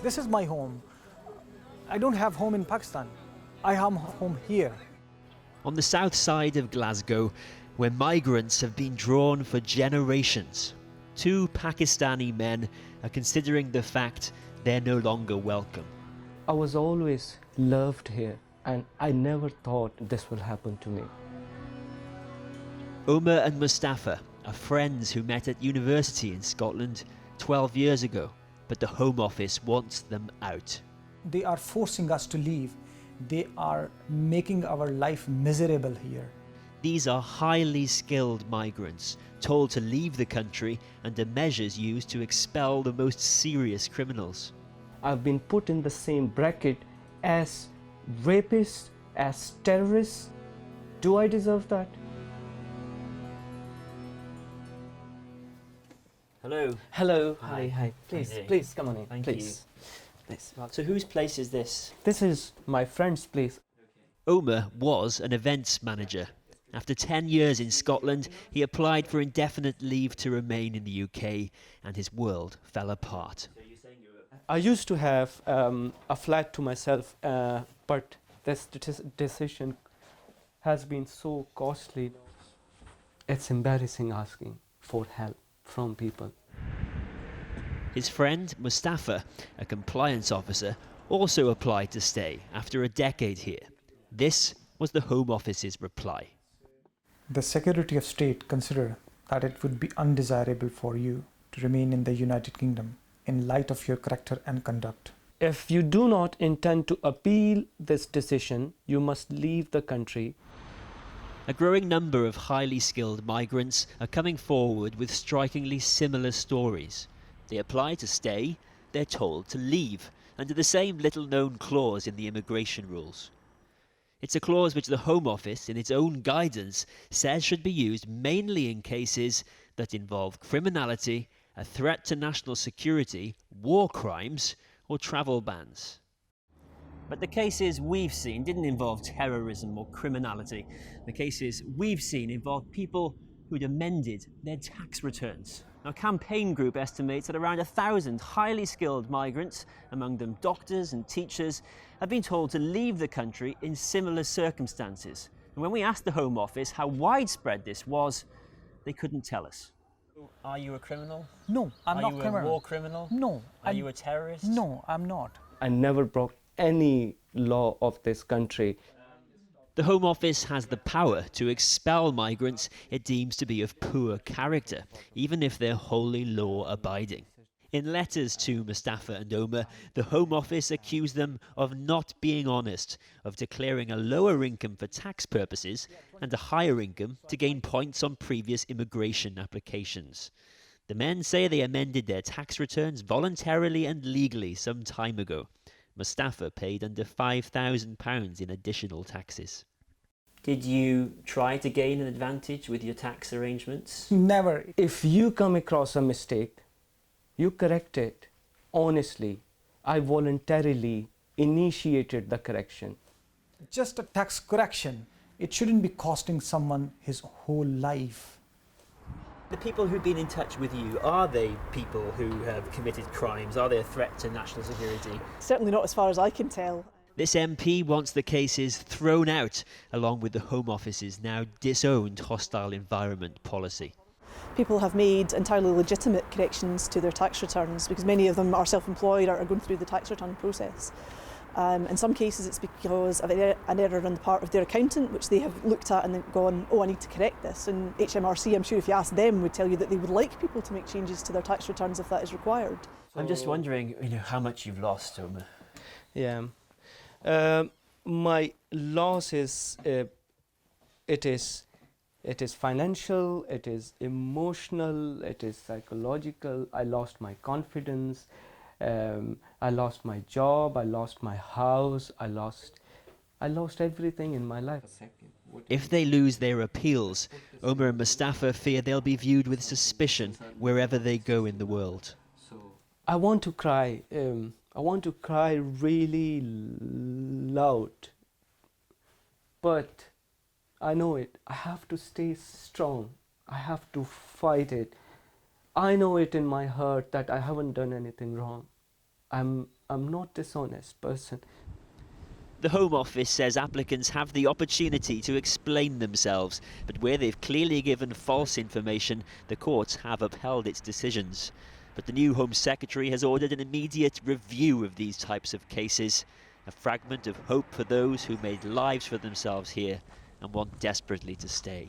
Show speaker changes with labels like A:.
A: This is my home. I don't have home in Pakistan. I have home here.
B: On the south side of Glasgow, where migrants have been drawn for generations, two Pakistani men are considering the fact they're no longer welcome.
C: I was always loved here, and I never thought this will happen to me.
B: Omar and Mustafa are friends who met at university in Scotland 12 years ago, but the Home Office wants them out.
A: They are forcing us to leave. They are making our life miserable here.
B: These are highly skilled migrants, told to leave the country under measures used to expel the most serious criminals.
C: I've been put in the same bracket as rapists, as terrorists. Do I deserve that?
B: Hello.
C: Hello.
B: Hi.
C: Hi. Please,
B: Hi.
C: please come on in.
B: Thank
C: please. Please.
B: So whose place is this?
C: This is my friend's place.
B: Omar was an events manager. After 10 years in Scotland, he applied for indefinite leave to remain in the UK, and his world fell apart.
C: I used to have a flat to myself, but this decision has been so costly. It's embarrassing asking for help from people.
B: His friend Mustafa, a compliance officer, also applied to stay after a decade here. This was the Home Office's reply.
A: The Secretary of State considered that it would be undesirable for you to remain in the United Kingdom in light of your character and conduct.
C: If you do not intend to appeal this decision, you must leave the country.
B: A growing number of highly skilled migrants are coming forward with strikingly similar stories. They apply to stay, they're told to leave, under the same little-known clause in the immigration rules. It's a clause which the Home Office, in its own guidance, says should be used mainly in cases that involve criminality, a threat to national security, war crimes, or travel bans. But the cases we've seen didn't involve terrorism or criminality. The cases we've seen involved people who'd amended their tax returns. Now, Campaign Group estimates that around 1,000 highly skilled migrants, among them doctors and teachers, have been told to leave the country in similar circumstances. And when we asked the Home Office how widespread this was, they couldn't tell us. Are you a criminal?
A: No, I'm not criminal.
B: Are you a war criminal?
A: No.
B: Are you a terrorist?
A: No, I'm not.
C: I never broke any law of this country.
B: The Home Office has the power to expel migrants it deems to be of poor character, even if they're wholly law-abiding. In letters to Mustafa and Omar, the Home Office accused them of not being honest, of declaring a lower income for tax purposes and a higher income to gain points on previous immigration applications. The men say they amended their tax returns voluntarily and legally some time ago. Mustafa paid under £5,000 in additional taxes. Did you try to gain an advantage with your tax arrangements?
A: Never.
C: If you come across a mistake, you correct it honestly. I voluntarily initiated the correction.
A: Just a tax correction. It shouldn't be costing someone his whole life.
B: The people who've been in touch with you, are they people who have committed crimes? Are they a threat to national security?
D: Certainly not as far as I can tell.
B: This MP wants the cases thrown out, along with the Home Office's now disowned hostile environment policy.
D: People have made entirely legitimate corrections to their tax returns because many of them are self-employed or are going through the tax return process. In some cases it's because of an error on the part of their accountant, which they have looked at and then gone, oh, I need to correct this. And HMRC, I'm sure if you ask them, would tell you that they would like people to make changes to their tax returns if that is required.
B: I'm just wondering, how much you've lost, Omar.
C: Yeah. My loss is, it is financial, it is emotional, it is psychological. I lost my confidence. I lost my job, I lost my house, I lost everything in my life.
B: If they lose their appeals, Omar and Mustafa fear they'll be viewed with suspicion wherever they go in the world.
C: I want to cry. I want to cry really loud. But I know it. I have to stay strong. I have to fight it. I know it in my heart that I haven't done anything wrong. I'm I'm not dishonest person.
B: The Home Office says applicants have the opportunity to explain themselves, but where they've clearly given false information, the courts have upheld its decisions. But the new Home Secretary has ordered an immediate review of these types of cases, a fragment of hope for those who made lives for themselves here and want desperately to stay.